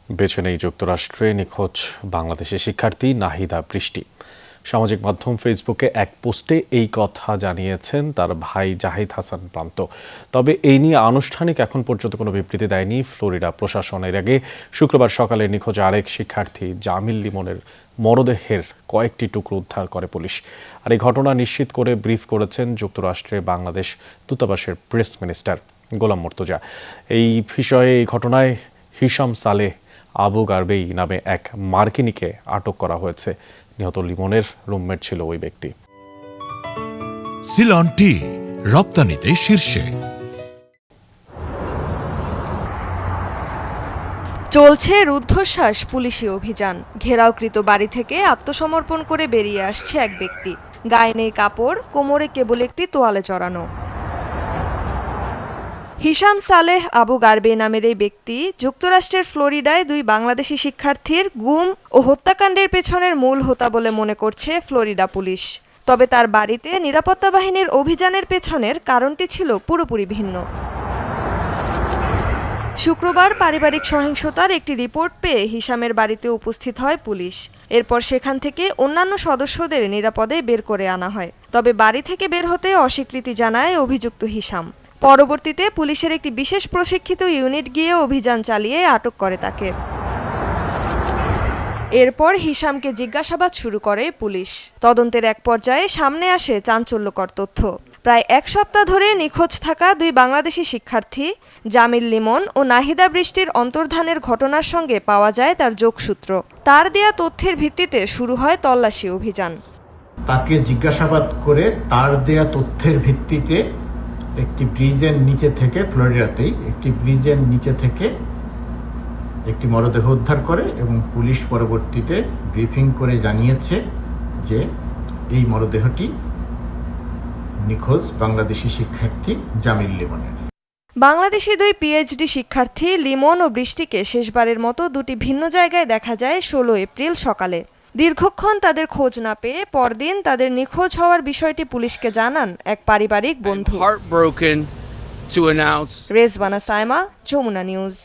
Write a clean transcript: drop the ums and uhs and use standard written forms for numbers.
বেছে নেই যুক্তরাষ্ট্রে নিখোঁজ বাংলাদেশের শিক্ষার্থী নাহিদা বৃষ্টি। সামাজিক মাধ্যম ফেসবুকে এক পোস্টে এই কথা জানিয়েছেন তার ভাই জাহিদ হাসান প্রান্ত। তবে এই নিয়ে আনুষ্ঠানিক এখন পর্যন্ত কোনো বিবৃতি দেয়নি ফ্লোরিডা প্রশাসন। এর আগে শুক্রবার সকালে নিখোঁজ আরেক শিক্ষার্থী জামিল লিমনের মরদেহের কয়েকটি টুকরো উদ্ধার করে পুলিশ। আর এই ঘটনা নিশ্চিত করে ব্রিফ করেছেন যুক্তরাষ্ট্রে বাংলাদেশ দূতাবাসের প্রেস মিনিস্টার গোলাম মুর্তজা। এই বিষয়ে এই ঘটনায় হিশাম সালেহ আবু গারবেই নামে এক মার্কিনীকে আটক করা হয়েছে। নিহত লিমনের রুমমেট ছিল ওই ব্যক্তি। সিলন টি রপ্তানিতে শীর্ষে। চলছে রুদ্ধশ্বাস পুলিশি অভিযান। ঘেরাওকৃত বাড়ি থেকে আত্মসমর্পণ করে বেরিয়ে আসছে এক ব্যক্তি। গায়ে নেই কাপড়, কোমরে কেবল একটি তোয়ালে জড়ানো। হিশাম সালেহ আবু গারবে নামের এই ব্যক্তি যুক্তরাষ্ট্রের ফ্লোরিডায় দুই বাংলাদেশি শিক্ষার্থীর গুম ও হত্যাকাণ্ডের পেছনের মূল হোতা বলে মনে করছে ফ্লোরিডা পুলিশ। তবে তার বাড়িতে নিরাপত্তা বাহিনীর অভিযানের পেছনের কারণটি ছিল পুরোপুরি ভিন্ন। শুক্রবার পারিবারিক সহিংসতার একটি রিপোর্ট পেয়ে হিশামের বাড়িতে উপস্থিত হয় পুলিশ। এরপর সেখান থেকে অন্যান্য সদস্যদের নিরাপদে বের করে আনা হয়। তবে বাড়ি থেকে বের হতে অস্বীকৃতি জানায় অভিযুক্ত হিশাম। পরবর্তীতে পুলিশের একটি বিশেষ প্রশিক্ষিত ইউনিট গিয়ে অভিযান চালিয়ে আটক করে তাকে। এরপর হিশামকে জিজ্ঞাসাবাদ শুরু করে পুলিশ। তদন্তের এক পর্যায়ে সামনে আসে চাঞ্চল্যকর তথ্য। প্রায় এক সপ্তাহ ধরে নিখোঁজ থাকা দুই বাংলাদেশি শিক্ষার্থী জামিল লিমন ও নাহিদা বৃষ্টির অন্তর্ধানের ঘটনার সঙ্গে পাওয়া যায় তার যোগসূত্র। তার দেয়া তথ্যের ভিত্তিতে শুরু হয় তল্লাশি অভিযান। তাকে জিজ্ঞাসাবাদ করে তার দেয়া তথ্যের ভিত্তিতে একটি ব্রিজের নিচে থেকে, ফ্লোরিডাতেই একটি ব্রিজের নিচে থেকে একটি মরদেহ উদ্ধার করে এবং পুলিশ পরবর্তীতে ব্রিফিং করে জানিয়েছে যে এই মরদেহটি নিখোঁজ বাংলাদেশি শিক্ষার্থী জামিল লিমনের। বাংলাদেশি দুই পিএইচডি শিক্ষার্থী লিমন ও বৃষ্টিকে শেষবারের মতো দুটি ভিন্ন জায়গায় দেখা যায় 16 এপ্রিল সকালে। দীর্ঘক্ষণ তাদের খোঁজ না পেয়ে পরদিন তাদের নিখোঁজ হওয়ার বিষয়টি পুলিশকে জানান এক পারিবারিক বন্ধু। Heartbroken to announce Rezwana Saima, Jamuna news.